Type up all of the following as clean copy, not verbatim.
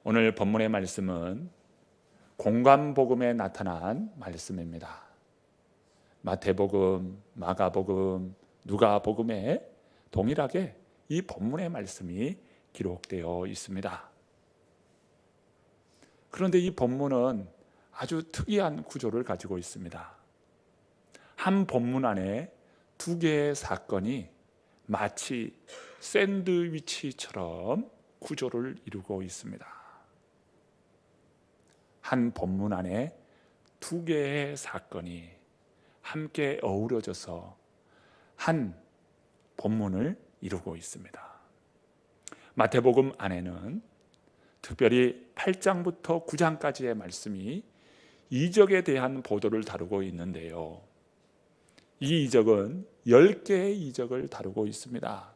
오늘 본문의 말씀은 공관복음에 나타난 말씀입니다. 마태복음, 마가복음, 누가복음에 동일하게 이 본문의 말씀이 기록되어 있습니다. 그런데 이 본문은 아주 특이한 구조를 가지고 있습니다. 한 본문 안에 두 개의 사건이 마치 샌드위치처럼 구조를 이루고 있습니다. 한 본문 안에 두 개의 사건이 함께 어우러져서 한 본문을 이루고 있습니다. 마태복음 안에는 특별히 8장부터 9장까지의 말씀이 이적에 대한 보도를 다루고 있는데요. 이 이적은 10개의 이적을 다루고 있습니다.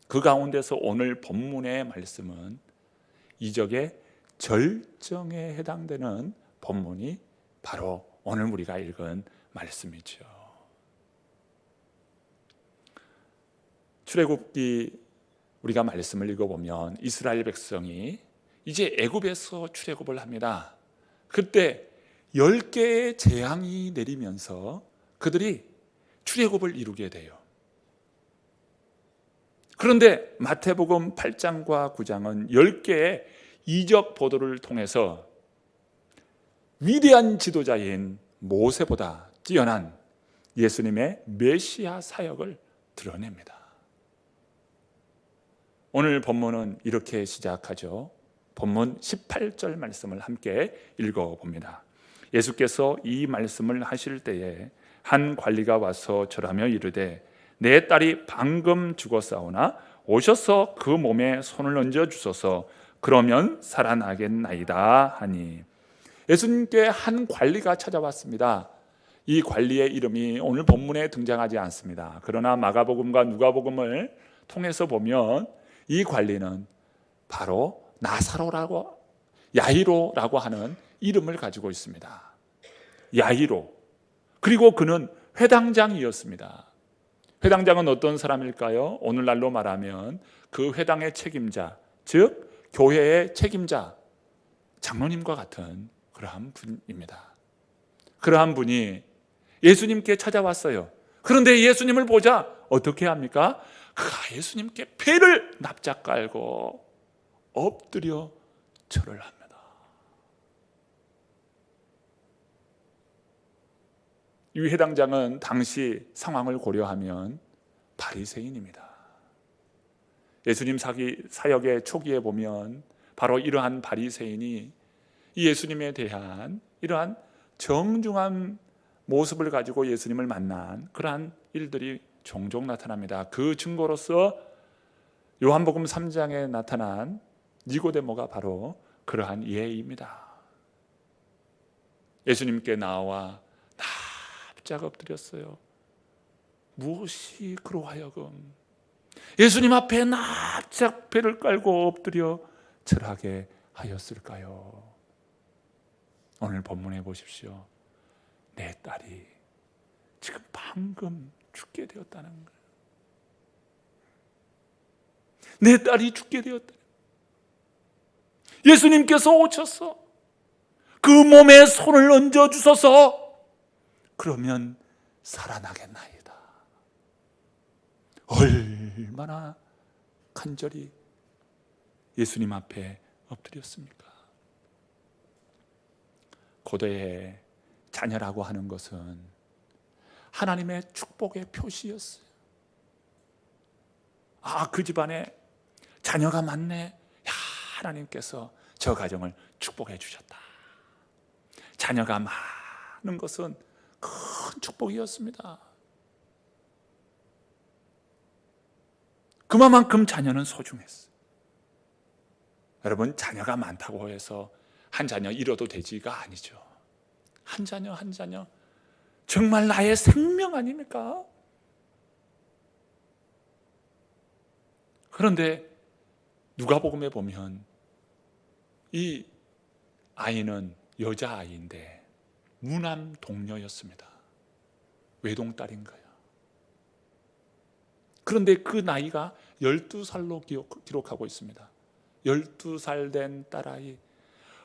그 가운데서 오늘 본문의 말씀은 이적의 절정에 해당되는 본문이 바로 오늘 우리가 읽은 말씀이죠. 출애굽기 우리가 말씀을 읽어보면 이스라엘 백성이 이제 애굽에서 출애굽을 합니다. 그때 10개의 재앙이 내리면서 그들이 출애굽을 이루게 돼요. 그런데 마태복음 8장과 9장은 10개의 이적 보도를 통해서 위대한 지도자인 모세보다 뛰어난 예수님의 메시아 사역을 드러냅니다. 오늘 본문은 이렇게 시작하죠. 본문 18절 말씀을 함께 읽어봅니다. 예수께서 이 말씀을 하실 때에 한 관리가 와서 절하며 이르되 내 딸이 방금 죽었사오나 오셔서 그 몸에 손을 얹어 주소서 그러면 살아나겠나이다 하니 예수님께 한 관리가 찾아왔습니다. 이 관리의 이름이 오늘 본문에 등장하지 않습니다. 그러나 마가복음과 누가복음을 통해서 보면 이 관리는 바로 나사로라고 야이로라고 하는 이름을 가지고 있습니다. 야이로. 그리고 그는 회당장이었습니다. 회당장은 어떤 사람일까요? 오늘날로 말하면 그 회당의 책임자, 즉 교회의 책임자, 장로님과 같은 그러한 분입니다. 그러한 분이 예수님께 찾아왔어요. 그런데 예수님을 보자 어떻게 합니까? 그가 예수님께 배를 납작 깔고 엎드려 절을 합니다. 이 회당장은 당시 상황을 고려하면 바리새인입니다. 예수님 사역의 초기에 보면 바로 이러한 바리새인이 예수님에 대한 이러한 정중한 모습을 가지고 예수님을 만난 그러한 일들이 종종 나타납니다. 그 증거로서 요한복음 3장에 나타난 니고데모가 바로 그러한 예입니다. 예수님께 나와 납작 엎드렸어요. 무엇이 그로 하여금 예수님 앞에 납작 배를 깔고 엎드려 절하게 하였을까요? 오늘 본문에 보십시오. 내 딸이 지금 방금 죽게 되었다는 거예요. 내 딸이 죽게 되었다. 예수님께서 오셔서 그 몸에 손을 얹어 주소서 그러면 살아나겠나이다. 얼마나 간절히 예수님 앞에 엎드렸습니까? 고대의 자녀라고 하는 것은 하나님의 축복의 표시였어요. 그 집안에 자녀가 많네. 하나님께서 저 가정을 축복해 주셨다. 자녀가 많은 것은 큰 축복이었습니다. 그만큼 자녀는 소중했어요. 여러분, 자녀가 많다고 해서 한 자녀 잃어도 되지가 아니죠. 한 자녀 한 자녀 정말 나의 생명 아닙니까? 그런데 누가복음에 보면 이 아이는 여자아이인데 무남 동녀였습니다. 외동딸인 거예요. 그런데 그 나이가 12살로 기록하고 있습니다. 12살 된 딸아이,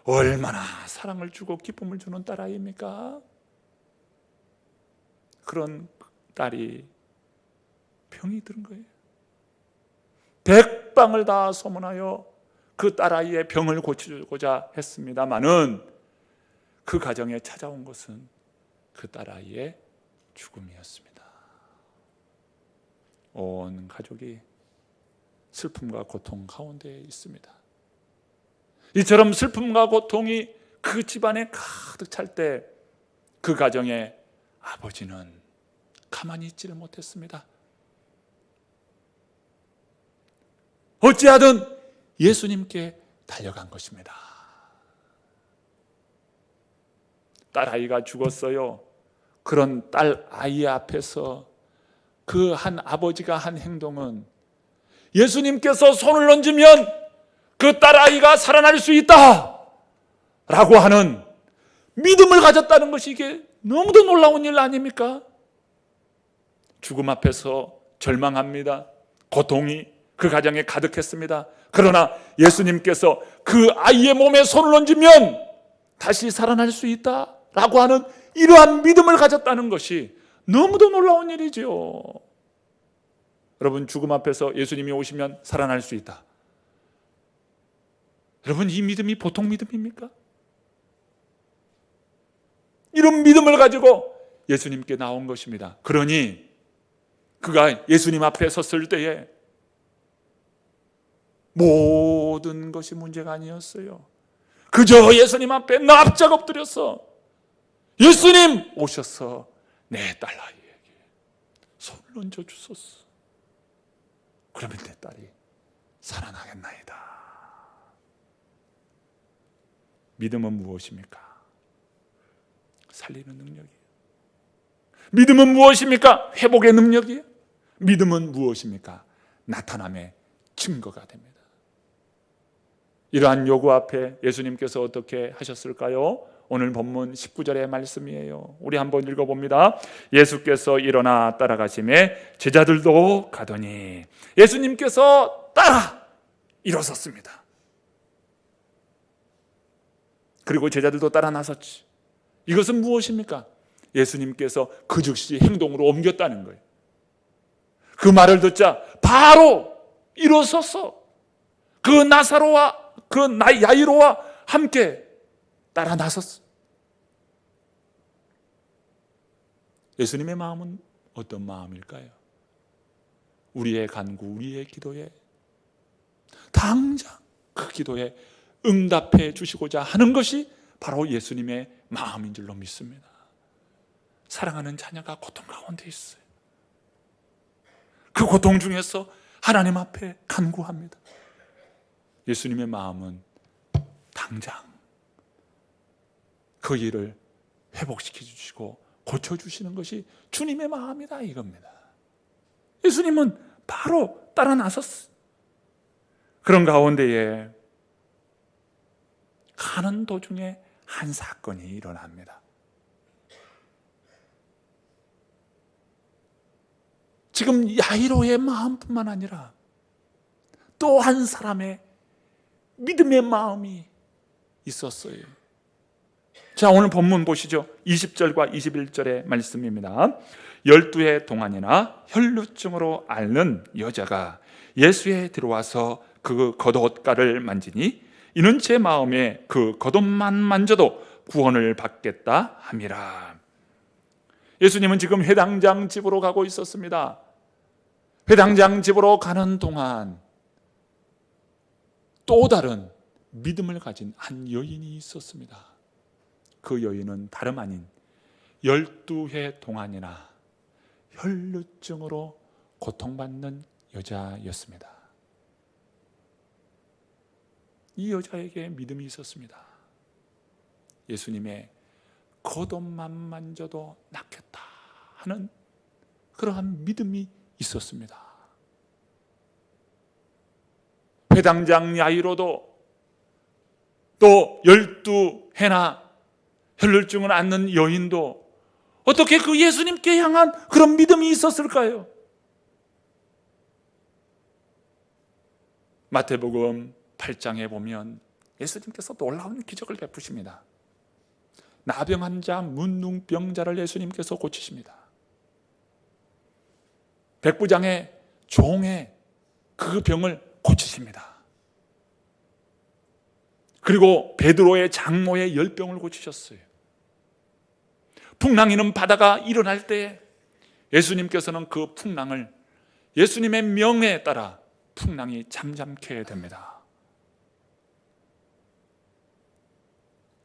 얼마나 사랑을 주고 기쁨을 주는 딸아이입니까? 그런 딸이 병이 들은 거예요. 백방을 다 소문하여 그 딸아이의 병을 고치고자 했습니다마는 그 가정에 찾아온 것은 그 딸아이의 죽음이었습니다. 온 가족이 슬픔과 고통 가운데 있습니다. 이처럼 슬픔과 고통이 그 집안에 가득 찰 때 그 가정의 아버지는 가만히 있지를 못했습니다. 어찌하든 예수님께 달려간 것입니다. 딸아이가 죽었어요. 그런 딸아이 앞에서 그 한 아버지가 한 행동은 예수님께서 손을 얹으면 그 딸아이가 살아날 수 있다 라고 하는 믿음을 가졌다는 것이 이게 너무도 놀라운 일 아닙니까? 죽음 앞에서 절망합니다. 고통이 그 가정에 가득했습니다. 그러나 예수님께서 그 아이의 몸에 손을 얹으면 다시 살아날 수 있다 라고 하는 이러한 믿음을 가졌다는 것이 너무도 놀라운 일이죠. 여러분, 죽음 앞에서 예수님이 오시면 살아날 수 있다. 여러분, 이 믿음이 보통 믿음입니까? 이런 믿음을 가지고 예수님께 나온 것입니다. 그러니 그가 예수님 앞에 섰을 때에 모든 것이 문제가 아니었어요. 그저 예수님 앞에 납작 엎드려서 예수님 오셔서 내 딸아이에게 손을 얹어 주소서. 그러면 내 딸이 살아나겠나이다. 믿음은 무엇입니까? 살리는 능력이에요. 믿음은 무엇입니까? 회복의 능력이에요. 믿음은 무엇입니까? 나타남의 증거가 됩니다. 이러한 요구 앞에 예수님께서 어떻게 하셨을까요? 오늘 본문 19절의 말씀이에요. 우리 한번 읽어봅니다. 예수께서 일어나 따라가시매 제자들도 가더니 예수님께서 따라 일어섰습니다. 그리고 제자들도 따라 나섰지. 이것은 무엇입니까? 예수님께서 그 즉시 행동으로 옮겼다는 거예요. 그 말을 듣자 바로 일어서서 그 나사로와 그 야이로와 함께 따라 나섰어. 예수님의 마음은 어떤 마음일까요? 우리의 간구, 우리의 기도에 당장 그 기도에 응답해 주시고자 하는 것이 바로 예수님의 마음인 줄로 믿습니다. 사랑하는 자녀가 고통 가운데 있어요. 그 고통 중에서 하나님 앞에 간구합니다. 예수님의 마음은 당장 그 일을 회복시켜 주시고 고쳐주시는 것이 주님의 마음이다 이겁니다. 예수님은 바로 따라 나섰어요. 그런 가운데에 가는 도중에 한 사건이 일어납니다. 지금 야이로의 마음뿐만 아니라 또 한 사람의 믿음의 마음이 있었어요. 자, 오늘 본문 보시죠. 20절과 21절의 말씀입니다. 12해 동안이나 혈루증으로 앓는 여자가 예수에 들어와서 그 겉옷가를 만지니 이는 제 마음에 그 겉옷만 만져도 구원을 받겠다 함이라. 예수님은 지금 회당장 집으로 가고 있었습니다. 회당장 집으로 가는 동안 또 다른 믿음을 가진 한 여인이 있었습니다. 그 여인은 다름 아닌 12해 동안이나 혈루증으로 고통받는 여자였습니다. 이 여자에게 믿음이 있었습니다. 예수님의 겉옷만 만져도 낫겠다 하는 그러한 믿음이 있었습니다. 회당장 야이로도 또 12해나 혈루증을 앓는 여인도 어떻게 그 예수님께 향한 그런 믿음이 있었을까요? 마태복음 8장에 보면 예수님께서 놀라운 기적을 베푸십니다. 나병한 자, 문둥병자를 예수님께서 고치십니다. 백부장의 종의 그 병을 고치십니다. 그리고 베드로의 장모의 열병을 고치셨어요. 풍랑이는 바다가 일어날 때 예수님께서는 그 풍랑을 예수님의 명에 따라 풍랑이 잠잠케 됩니다.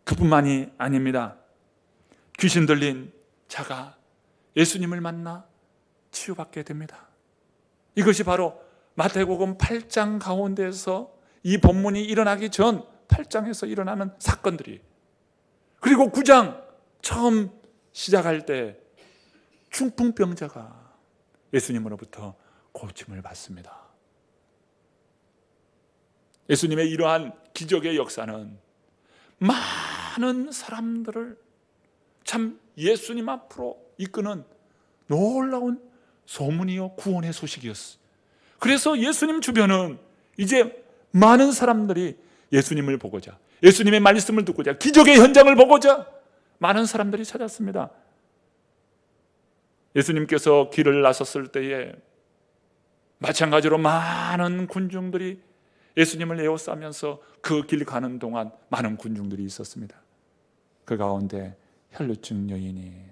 그뿐만이 아닙니다. 귀신 들린 자가 예수님을 만나 치유받게 됩니다. 이것이 바로 마태복음 8장 가운데서 이 본문이 일어나기 전 8장에서 일어나는 사건들이, 그리고 9장 처음 시작할 때 중풍병자가 예수님으로부터 고침을 받습니다. 예수님의 이러한 기적의 역사는 많은 사람들을 참 예수님 앞으로 이끄는 놀라운 소문이요 구원의 소식이었어요. 그래서 예수님 주변은 이제 많은 사람들이 예수님을 보고자, 예수님의 말씀을 듣고자, 기적의 현장을 보고자 많은 사람들이 찾았습니다. 예수님께서 길을 나섰을 때에 마찬가지로 많은 군중들이 예수님을 에워싸면서 그 길 가는 동안 많은 군중들이 있었습니다. 그 가운데 혈루증 여인이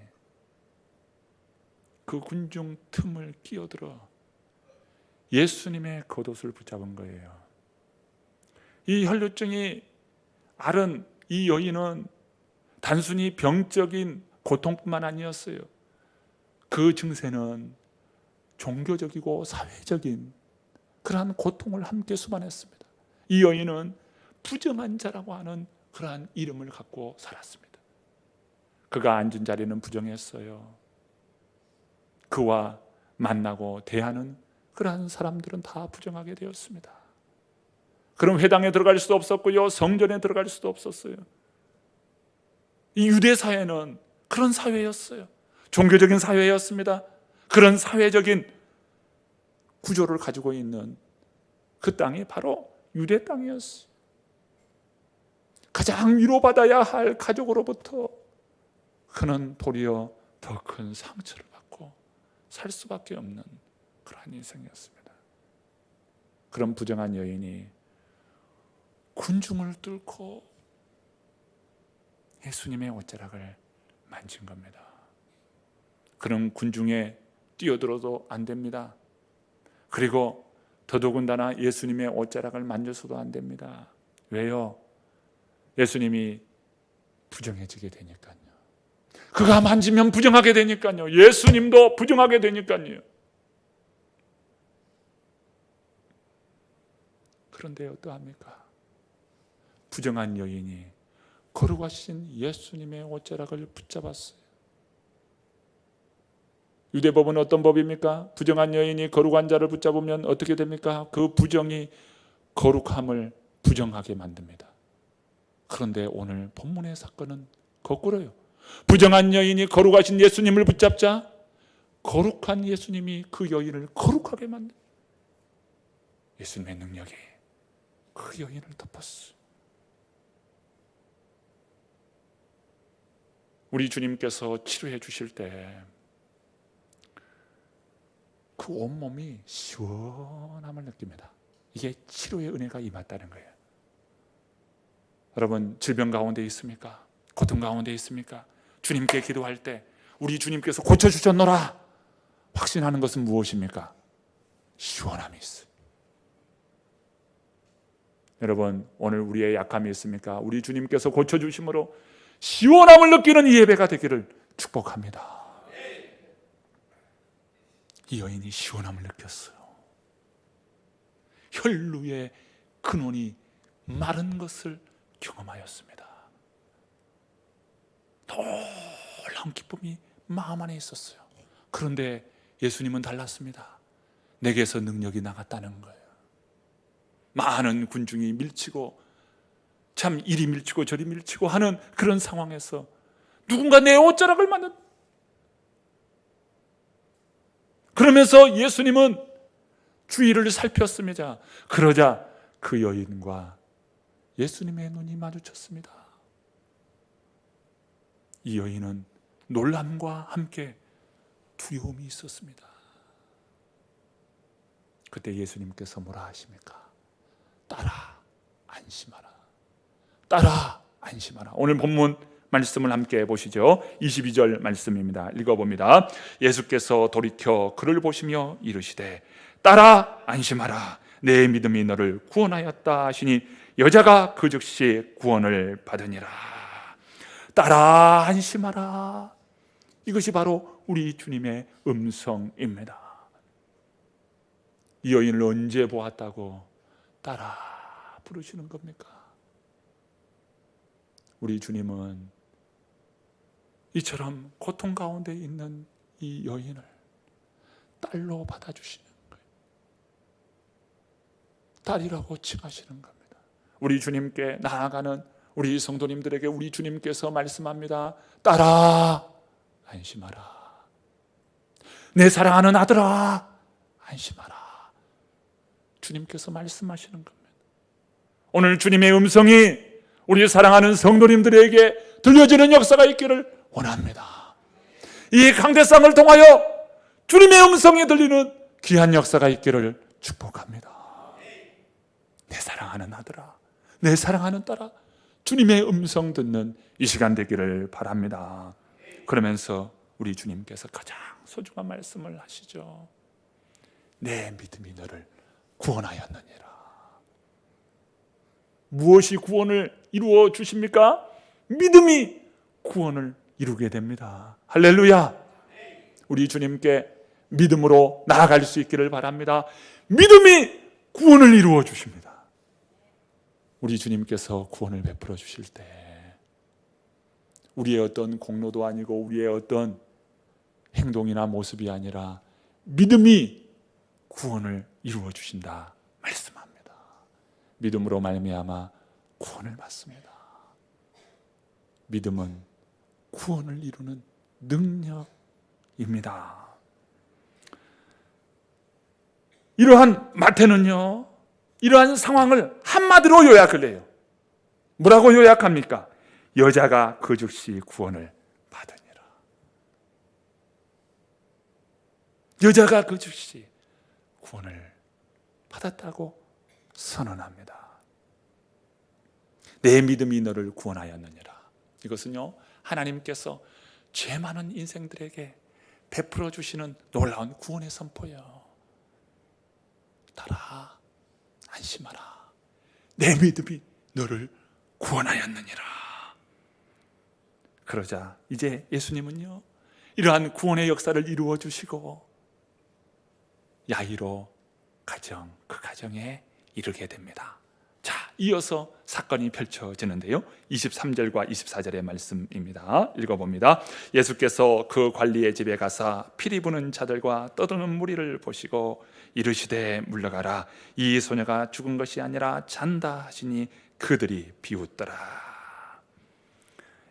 그 군중 틈을 끼어들어 예수님의 겉옷을 붙잡은 거예요. 이 혈루증이 앓은 이 여인은 단순히 병적인 고통뿐만 아니었어요. 그 증세는 종교적이고 사회적인 그러한 고통을 함께 수반했습니다. 이 여인은 부정한 자라고 하는 그러한 이름을 갖고 살았습니다. 그가 앉은 자리는 부정했어요. 그와 만나고 대하는 그러한 사람들은 다 부정하게 되었습니다. 그럼 회당에 들어갈 수도 없었고요, 성전에 들어갈 수도 없었어요. 이 유대 사회는 그런 사회였어요. 종교적인 사회였습니다. 그런 사회적인 구조를 가지고 있는 그 땅이 바로 유대 땅이었어요. 가장 위로받아야 할 가족으로부터 그는 도리어 더 큰 상처를 받고 살 수밖에 없는 그러한 인생이었습니다. 그런 부정한 여인이 군중을 뚫고 예수님의 옷자락을 만진 겁니다. 그런 군중에 뛰어들어도 안 됩니다. 그리고 더더군다나 예수님의 옷자락을 만져서도 안 됩니다. 왜요? 예수님이 부정해지게 되니까요. 그가 만지면 부정하게 되니까요. 예수님도 부정하게 되니까요. 그런데 어떠합니까? 부정한 여인이 거룩하신 예수님의 옷자락을 붙잡았어요. 유대법은 어떤 법입니까? 부정한 여인이 거룩한 자를 붙잡으면 어떻게 됩니까? 그 부정이 거룩함을 부정하게 만듭니다. 그런데 오늘 본문의 사건은 거꾸로요. 부정한 여인이 거룩하신 예수님을 붙잡자 거룩한 예수님이 그 여인을 거룩하게 만듭니다. 예수님의 능력이 그 여인을 덮었어요. 우리 주님께서 치료해 주실 때 그 온몸이 시원함을 느낍니다. 이게 치료의 은혜가 임했다는 거예요. 여러분, 질병 가운데 있습니까? 고통 가운데 있습니까? 주님께 기도할 때 우리 주님께서 고쳐주셨노라 확신하는 것은 무엇입니까? 시원함이 있어요. 여러분, 오늘 우리의 약함이 있습니까? 우리 주님께서 고쳐주심으로 시원함을 느끼는 이 예배가 되기를 축복합니다. 이 여인이 시원함을 느꼈어요. 혈루의 근원이 마른 것을 경험하였습니다. 놀라운 기쁨이 마음 안에 있었어요. 그런데 예수님은 달랐습니다. 내게서 능력이 나갔다는 거예요. 많은 군중이 밀치고 참 이리 밀치고 저리 밀치고 하는 그런 상황에서 누군가 내 옷자락을 만든, 그러면서 예수님은 주위를 살폈습니다. 그러자 그 여인과 예수님의 눈이 마주쳤습니다. 이 여인은 놀람과 함께 두려움이 있었습니다. 그때 예수님께서 뭐라 하십니까? 따라 안심하라. 따라 안심하라. 오늘 본문 말씀을 함께 보시죠. 22절 말씀입니다. 읽어봅니다. 예수께서 돌이켜 그를 보시며 이르시되 따라 안심하라. 내 믿음이 너를 구원하였다 하시니 여자가 그 즉시 구원을 받으니라. 따라 안심하라. 이것이 바로 우리 주님의 음성입니다. 이 여인을 언제 보았다고 따라 부르시는 겁니까? 우리 주님은 이처럼 고통 가운데 있는 이 여인을 딸로 받아주시는 거예요. 딸이라고 칭하시는 겁니다. 우리 주님께 나아가는 우리 성도님들에게 우리 주님께서 말씀합니다. 딸아 안심하라. 내 사랑하는 아들아 안심하라. 주님께서 말씀하시는 겁니다. 오늘 주님의 음성이 우리 사랑하는 성도님들에게 들려지는 역사가 있기를 원합니다. 이 강대상을 통하여 주님의 음성이 들리는 귀한 역사가 있기를 축복합니다. 내 사랑하는 아들아, 내 사랑하는 딸아, 주님의 음성 듣는 이 시간 되기를 바랍니다. 그러면서 우리 주님께서 가장 소중한 말씀을 하시죠. 내 믿음이 너를 구원하였느니라. 무엇이 구원을 이루어 주십니까? 믿음이 구원을 이루게 됩니다. 할렐루야. 우리 주님께 믿음으로 나아갈 수 있기를 바랍니다. 믿음이 구원을 이루어 주십니다. 우리 주님께서 구원을 베풀어 주실 때 우리의 어떤 공로도 아니고 우리의 어떤 행동이나 모습이 아니라 믿음이 구원을 이루어 주신다 말씀합니다. 믿음으로 말미암아 구원을 받습니다. 믿음은 구원을 이루는 능력입니다. 이러한 마태는요, 이러한 상황을 한마디로 요약을 해요. 뭐라고 요약합니까? 여자가 그 즉시 구원을 받으니라. 여자가 그 즉시 구원을 받았다고 선언합니다. 내 믿음이 너를 구원하였느니라. 이것은요, 하나님께서 죄 많은 인생들에게 베풀어 주시는 놀라운 구원의 선포예요. 따라 안심하라. 내 믿음이 너를 구원하였느니라. 그러자 이제 예수님은요, 이러한 구원의 역사를 이루어 주시고 야이로 가정, 그 가정에 이르게 됩니다. 자, 이어서 사건이 펼쳐지는데요, 23절과 24절의 말씀입니다. 읽어봅니다. 예수께서 그 관리의 집에 가사 피리 부는 자들과 떠드는 무리를 보시고 이르시되 물러가라. 이 소녀가 죽은 것이 아니라 잔다 하시니 그들이 비웃더라.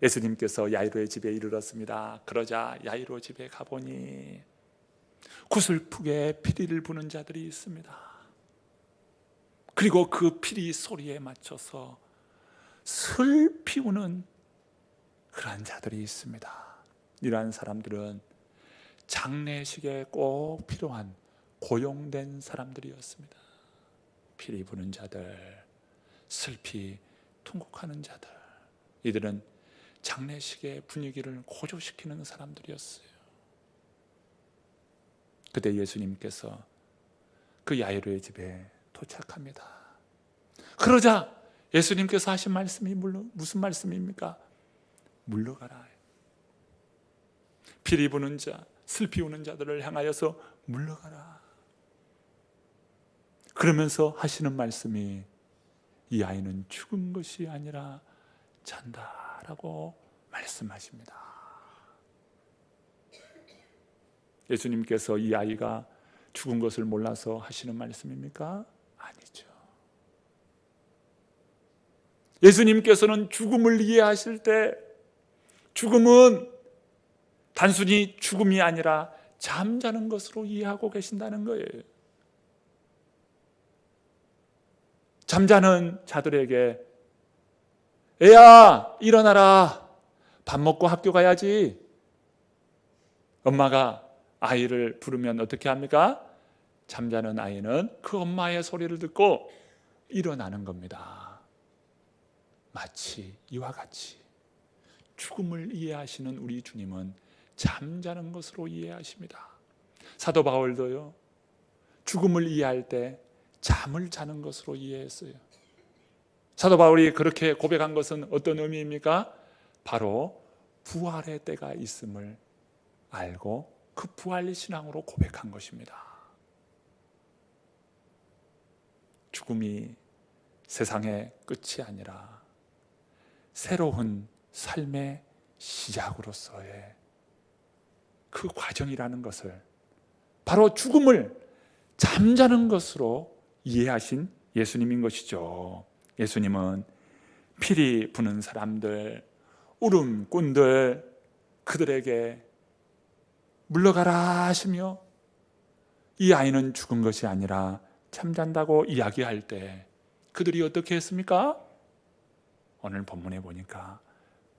예수님께서 야이로의 집에 이르렀습니다. 그러자 야이로 집에 가보니 구슬프게 피리를 부는 자들이 있습니다. 그리고 그 피리 소리에 맞춰서 슬피 우는 그러한 자들이 있습니다. 이러한 사람들은 장례식에 꼭 필요한 고용된 사람들이었습니다. 피리 부는 자들, 슬피 통곡하는 자들, 이들은 장례식의 분위기를 고조시키는 사람들이었어요. 그때 예수님께서 그 야이로의 집에 도착합니다. 그러자 예수님께서 하신 말씀이 무슨 말씀입니까? 물러가라. 피리 부는 자, 슬피 우는 자들을 향하여서 물러가라. 그러면서 하시는 말씀이 이 아이는 죽은 것이 아니라 잔다라고 말씀하십니다. 예수님께서 이 아이가 죽은 것을 몰라서 하시는 말씀입니까? 아니죠. 예수님께서는 죽음을 이해하실 때 죽음은 단순히 죽음이 아니라 잠자는 것으로 이해하고 계신다는 거예요. 잠자는 자들에게 애야 일어나라, 밥 먹고 학교 가야지. 엄마가 아이를 부르면 어떻게 합니까? 잠자는 아이는 그 엄마의 소리를 듣고 일어나는 겁니다. 마치 이와 같이 죽음을 이해하시는 우리 주님은 잠자는 것으로 이해하십니다. 사도 바울도요, 죽음을 이해할 때 잠을 자는 것으로 이해했어요. 사도 바울이 그렇게 고백한 것은 어떤 의미입니까? 바로 부활의 때가 있음을 알고 그 부활 신앙으로 고백한 것입니다. 죽음이 세상의 끝이 아니라 새로운 삶의 시작으로서의 그 과정이라는 것을, 바로 죽음을 잠자는 것으로 이해하신 예수님인 것이죠. 예수님은 피리 부는 사람들, 울음꾼들, 그들에게 물러가라 하시며 이 아이는 죽은 것이 아니라 잠잔다고 이야기할 때 그들이 어떻게 했습니까? 오늘 본문에 보니까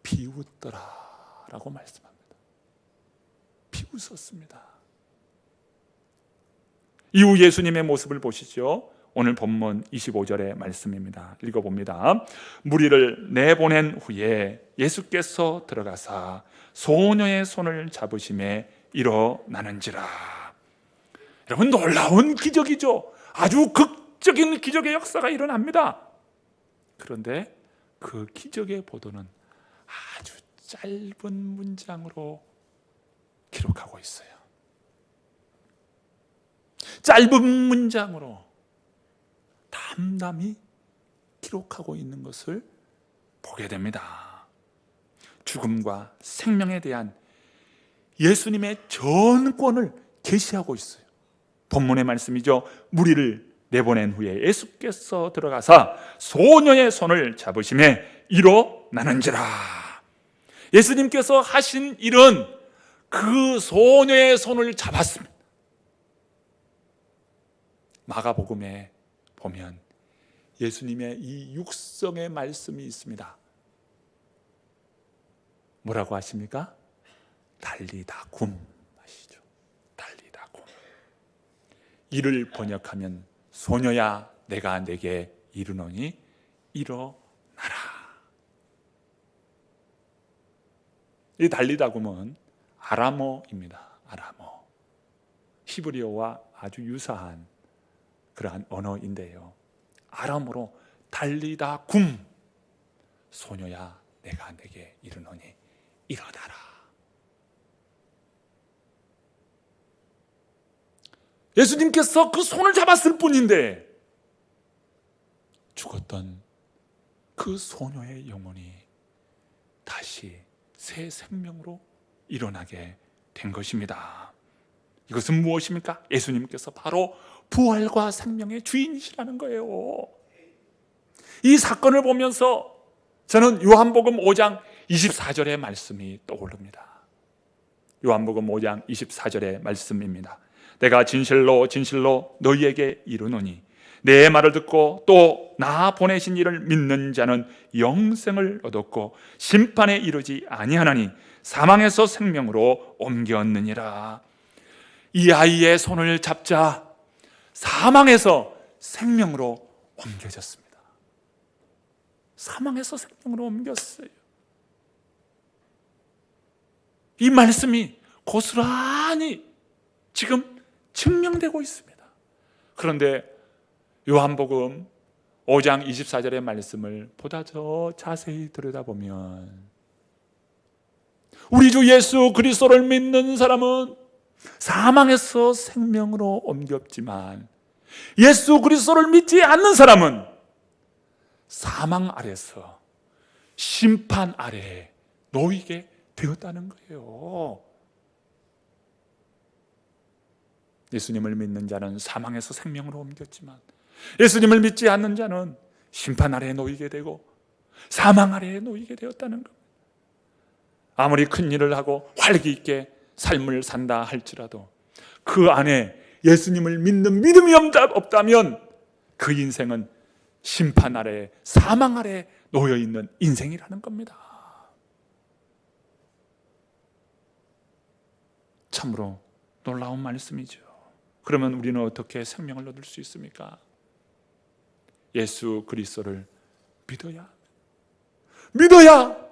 비웃더라라고 말씀합니다. 비웃었습니다. 이후 예수님의 모습을 보시죠. 오늘 본문 25절의 말씀입니다. 읽어봅니다. 무리를 내보낸 후에 예수께서 들어가사 소녀의 손을 잡으심에 일어나는지라. 여러분, 놀라운 기적이죠. 아주 극적인 기적의 역사가 일어납니다. 그런데 그 기적의 보도는 아주 짧은 문장으로 기록하고 있어요. 짧은 문장으로 담담히 기록하고 있는 것을 보게 됩니다. 죽음과 생명에 대한 예수님의 전권을 계시하고 있어요. 본문의 말씀이죠. 무리를 내보낸 후에 예수께서 들어가사 소녀의 손을 잡으심에 일어나는지라. 예수님께서 하신 일은 그 소녀의 손을 잡았습니다. 마가복음에 보면 예수님의 이 육성의 말씀이 있습니다. 뭐라고 하십니까? 달리다 굼 하시죠. 달리다 굼. 이를 번역하면 소녀야 내가 내게 이르노니 일어나라. 이 달리다 굼은 아람어입니다. 아람어. 히브리어와 아주 유사한 그러한 언어인데요, 아람어로 달리다 굼, 소녀야 내가 내게 이르노니 일어나라. 예수님께서 그 손을 잡았을 뿐인데 죽었던 그 소녀의 영혼이 다시 새 생명으로 일어나게 된 것입니다. 이것은 무엇입니까? 예수님께서 바로 부활과 생명의 주인이시라는 거예요. 이 사건을 보면서 저는 요한복음 5장 24절의 말씀이 떠오릅니다. 요한복음 5장 24절의 말씀입니다. 내가 진실로 진실로 너희에게 이르노니 내 말을 듣고 또 나 보내신 이를 믿는 자는 영생을 얻었고 심판에 이르지 아니하나니 사망에서 생명으로 옮겼느니라. 이 아이의 손을 잡자 사망에서 생명으로 옮겨졌습니다. 사망에서 생명으로 옮겼어요. 이 말씀이 고스란히 지금 증명되고 있습니다. 그런데 요한복음 5장 24절의 말씀을 보다 더 자세히 들여다보면 우리 주 예수 그리스도를 믿는 사람은 사망에서 생명으로 옮겼지만 예수 그리스도를 믿지 않는 사람은 사망 아래서 심판 아래에 놓이게 되었다는 거예요. 예수님을 믿는 자는 사망에서 생명으로 옮겼지만 예수님을 믿지 않는 자는 심판 아래에 놓이게 되고 사망 아래에 놓이게 되었다는 겁니다. 아무리 큰 일을 하고 활기 있게 삶을 산다 할지라도 그 안에 예수님을 믿는 믿음이 없다면 그 인생은 심판 아래, 사망 아래 놓여 있는 인생이라는 겁니다. 참으로 놀라운 말씀이죠. 그러면 우리는 어떻게 생명을 얻을 수 있습니까? 예수 그리스도를 믿어야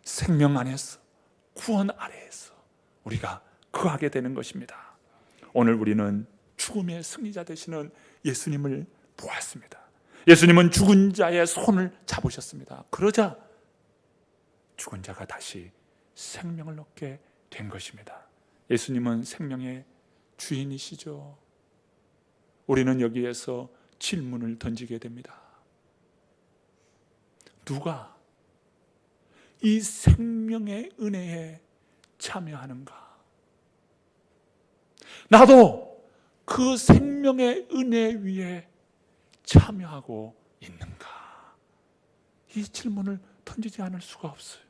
생명 안에서, 구원 아래에서 우리가 거하게 되는 것입니다. 오늘 우리는 죽음의 승리자 되시는 예수님을 보았습니다. 예수님은 죽은 자의 손을 잡으셨습니다. 그러자 죽은 자가 다시 생명을 얻게 된 것입니다. 예수님은 생명의 주인이시죠. 우리는 여기에서 질문을 던지게 됩니다. 누가 이 생명의 은혜에 참여하는가? 나도 그 생명의 은혜 위에 참여하고 있는가? 이 질문을 던지지 않을 수가 없어요.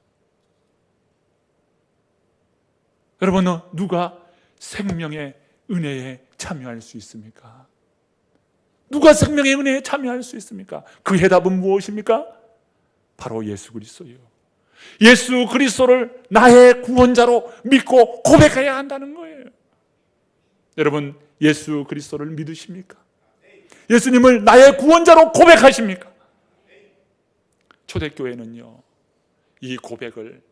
여러분, 누가 생명의 은혜에 참여할 수 있습니까? 누가 생명의 은혜에 참여할 수 있습니까? 그 해답은 무엇입니까? 바로 예수 그리스도예요. 예수 그리스도를 나의 구원자로 믿고 고백해야 한다는 거예요. 여러분, 예수 그리스도를 믿으십니까? 예수님을 나의 구원자로 고백하십니까? 초대교회는요, 이 고백을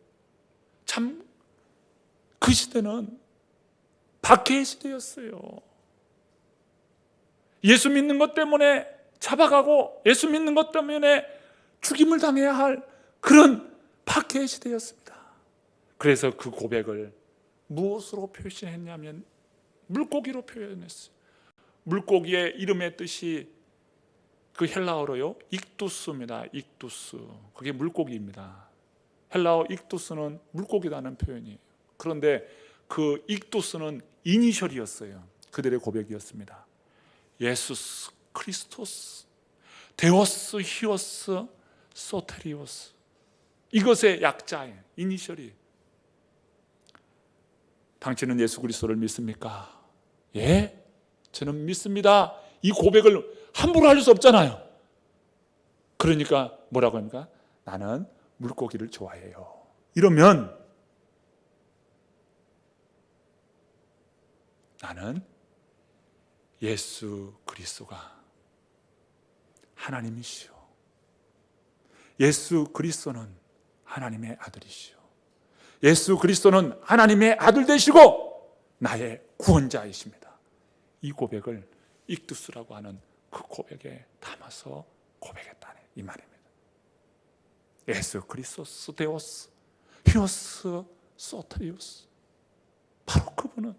참 그 시대는 박해의 시대였어요. 예수 믿는 것 때문에 잡아가고 예수 믿는 것 때문에 죽임을 당해야 할 그런 박해의 시대였습니다. 그래서 그 고백을 무엇으로 표현했냐면 물고기로 표현했어요. 물고기의 이름의 뜻이 그 헬라어로요, 익두스입니다. 익두스. 그게 물고기입니다. 헬라어 익두스는 물고기라는 표현이에요. 그런데 그 익두스는 이니셜이었어요. 그들의 고백이었습니다. 예수스 크리스토스 데오스 히오스 소테리오스. 이것의 약자예요. 이니셜이. 당신은 예수 그리스도를 믿습니까? 예, 저는 믿습니다. 이 고백을 함부로 할 수 없잖아요. 그러니까 뭐라고 합니까? 나는 물고기를 좋아해요. 이러면 나는 예수 그리스도가 하나님이시오. 예수 그리스도는 하나님의 아들이시오. 예수 그리스도는 하나님의 아들 되시고 나의 구원자이십니다. 이 고백을 익두스라고 하는 그 고백에 담아서 고백했다네, 이 말입니다. 예수 그리스도스 데오스 히오스 소테리오스. 바로 그분은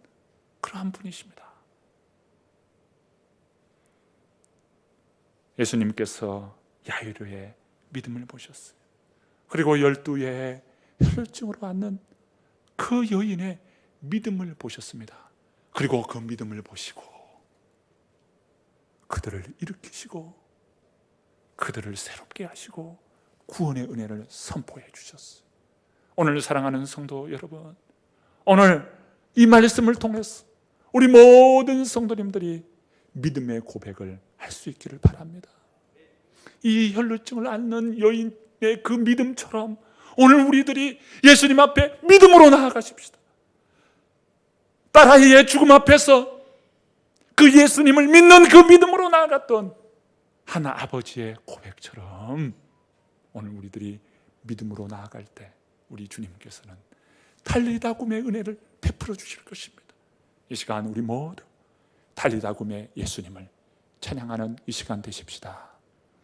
그러한 분이십니다. 예수님께서 야이로의 믿음을 보셨어요. 그리고 12의 혈루증으로 앉는 그 여인의 믿음을 보셨습니다. 그리고 그 믿음을 보시고 그들을 일으키시고 그들을 새롭게 하시고 구원의 은혜를 선포해 주셨어요. 오늘 사랑하는 성도 여러분, 오늘 이 말씀을 통해서 우리 모든 성도님들이 믿음의 고백을 할 수 있기를 바랍니다. 이 혈루증을 앓는 여인의 그 믿음처럼 오늘 우리들이 예수님 앞에 믿음으로 나아가십시다. 딸아이의 죽음 앞에서 그 예수님을 믿는 그 믿음으로 나아갔던 한 아버지의 고백처럼 오늘 우리들이 믿음으로 나아갈 때 우리 주님께서는 달리다굼의 은혜를 베풀어 주실 것입니다. 이 시간 우리 모두 달리다굼의 예수님을 찬양하는 이 시간 되십시다.